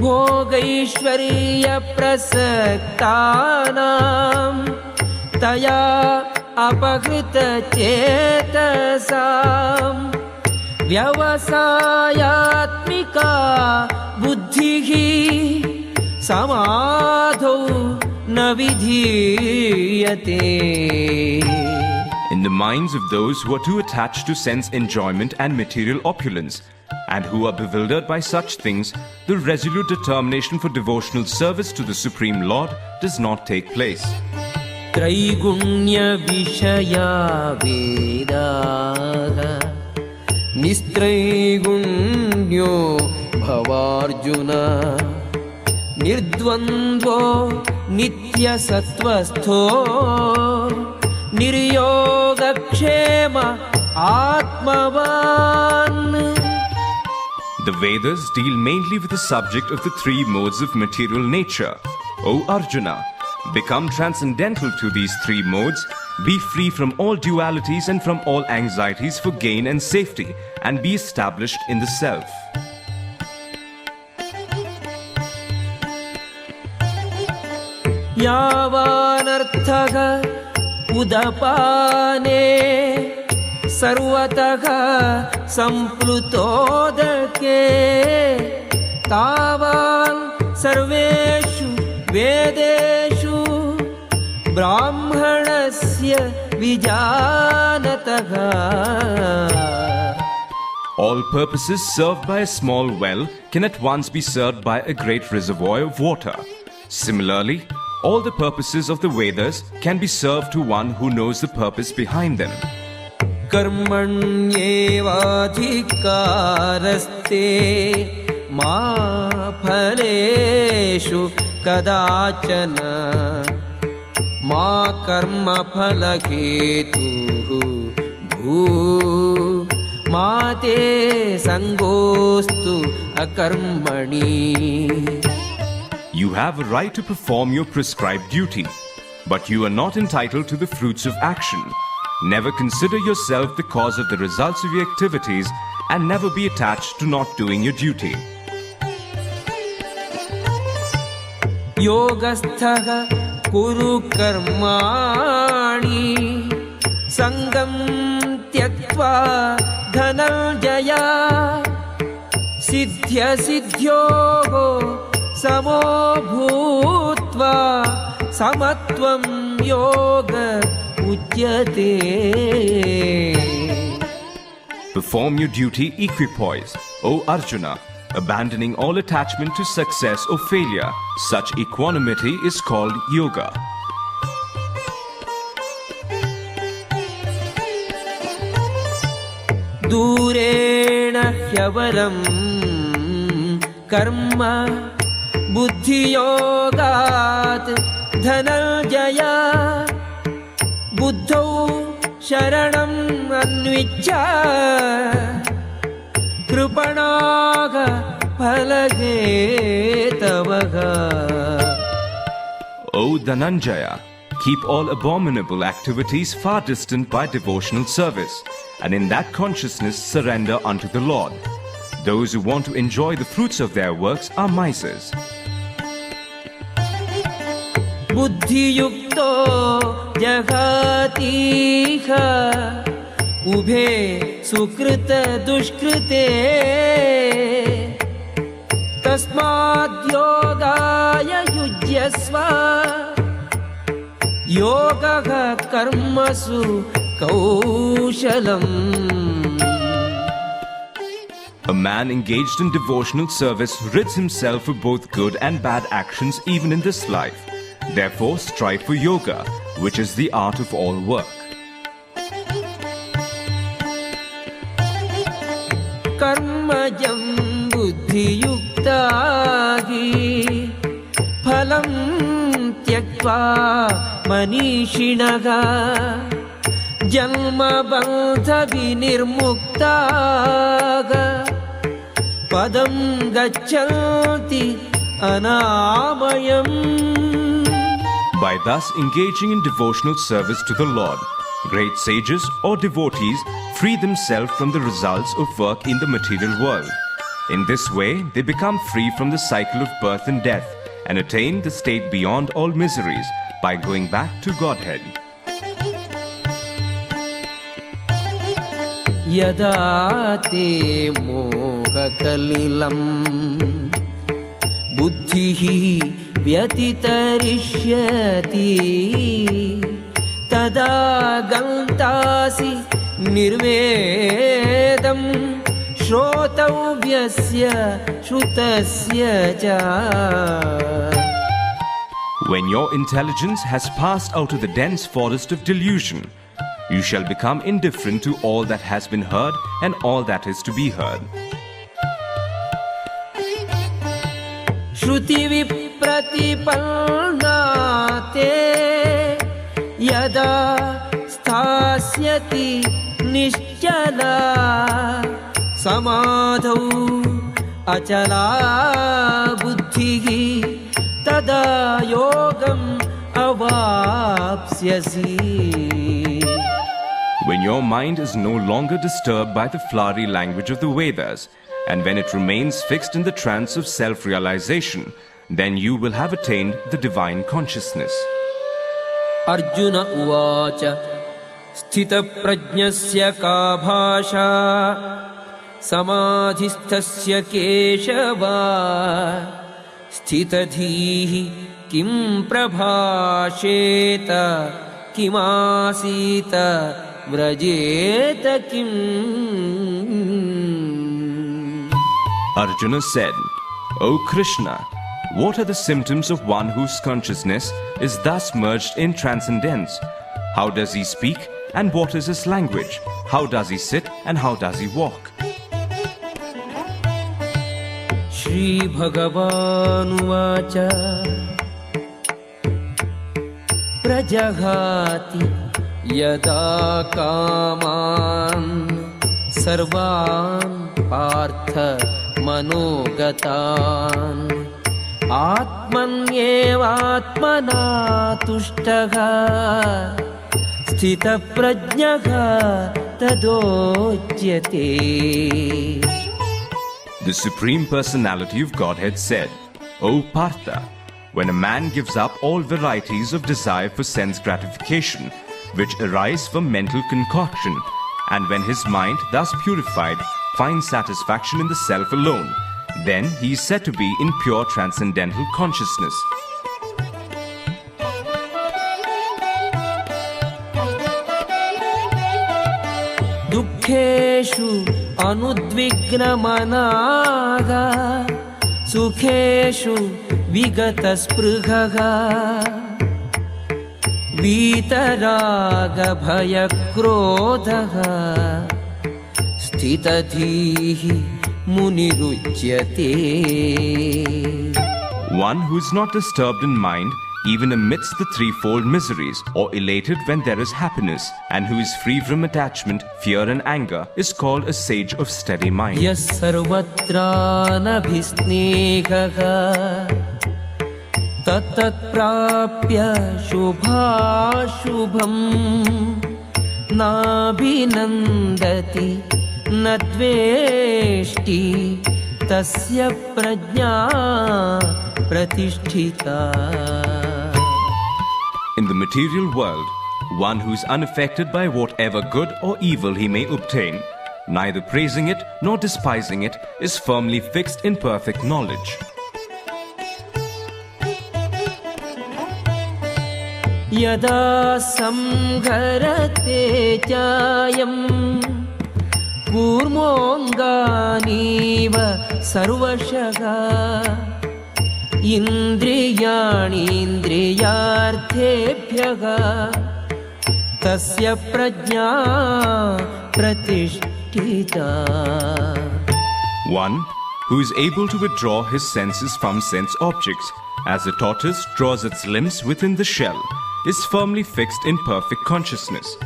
भोगैश्वर्यप्रसक्तानां तया अपहृतचेतसां व्यवसायात्मिका बुद्धिः समाधौ न विधीयते. In the minds of those who are too attached to sense enjoyment and material opulence, and who are bewildered by such things, the resolute determination for devotional service to the Supreme Lord does not take place. Traigunya vishaya vedaha nistraigunya bhavarjuna nirdvandvo nitya sattvastho niryogakshema atmavan. The Vedas deal mainly with the subject of the three modes of material nature. O Arjuna, become transcendental to these three modes, be free from all dualities and from all anxieties for gain and safety, and be established in the self. Yavanarthaha udapane sarvataha samplutodake tavan sarveshu vedeshu brahmanasya vijanataha. All purposes served by a small well can at once be served by a great reservoir of water. Similarly, all the purposes of the Vedas can be served to one who knows the purpose behind them. Karmanyevadhikaraste ma phaleshu kadachana ma karma phalaketuhu bhu ma te sangostu akarmani. You have a right to perform your prescribed duty, but you are not entitled to the fruits of action. Never consider yourself the cause of the results of your activities, and never be attached to not doing your duty. Yogasthaha kuru karmani sangam tyaktva dhananjaya siddhya siddhyoho samo bhutva samatvam yoga ujyate. Perform your duty equipoise, O Arjuna, abandoning all attachment to success or failure. Such equanimity is called yoga. Durena hyavaram karma buddhi yogat dhananjaya buddhau sharanam anviccha krupanaga phalaghetavaga. O Dhananjaya, keep all abominable activities far distant by devotional service, and in that consciousness surrender unto the Lord. Those who want to enjoy the fruits of their works are misers. Buddhi yukto jagatiha ubhe sukrita dushkrite tasmad yogaya yujyasva yogaha karmasu kaushalam. A man engaged in devotional service rids himself of both good and bad actions even in this life. Therefore, strive for yoga, which is the art of all work. Karmajam buddhi yuktahi phalam tyaktva manishinaga janma bandha vinirmuktaga padam gacchanti anamayam. By thus engaging in devotional service to the Lord, great sages or devotees free themselves from the results of work in the material world. In this way, they become free from the cycle of birth and death and attain the state beyond all miseries by going back to Godhead. Yada te mogakalilam buddhihi vyatitarishyati tada gantasi nirvedam shrotavyasya shrutasya cha. When your intelligence has passed out of the dense forest of delusion, you shall become indifferent to all that has been heard and all that is to be heard. Shruti vipratipanna yada sthasyati nischala samadhau achala buddhihi tada yogam avapsyasi. When your mind is no longer disturbed by the flowery language of the Vedas, and when it remains fixed in the trance of self-realization, then you will have attained the divine consciousness. Arjuna uvacha sthita prajnasya ka bhasha samadhisthasya keshava sthita dhihi kim prabhasheta kimasita vrajeta kim. Arjuna said, O Krishna, what are the symptoms of one whose consciousness is thus merged in transcendence? How does he speak, and what is his language? How does he sit, and how does he walk? Shri Bhagavan Vacha Prajahati Yada Kaman Sarvan Partha Manogatan Atmanyevatmana Tushtaha Sthita Prajnaha Tadojyate. The Supreme Personality of Godhead said, O Partha, when a man gives up all varieties of desire for sense gratification, which arise from mental concoction, and when his mind, thus purified, finds satisfaction in the self alone, then he is said to be in pure transcendental consciousness. Dukheshu anudvignamanaga Sukheshu vigataspruhaga Vitaraga bhayakrodhaga Sthitadhihi munirujyate. One who is not disturbed in mind even amidst the threefold miseries, or elated when there is happiness, and who is free from attachment, fear and anger, is called a sage of steady mind. Yas sarvatra nabhisnehaga tatat prapya shubhashubham nabhinandati nadveshti tasya prajna pratisthita. In the material world, one who is unaffected by whatever good or evil he may obtain, neither praising it nor despising it, is firmly fixed in perfect knowledge. Yada samgharate chayam kurmonganiva sarvashaga Indriyani indriyarthebhyaha tasya prajna pratishtita. One who is able to withdraw his senses from sense objects, as a tortoise draws its limbs within the shell, is firmly fixed in perfect consciousness.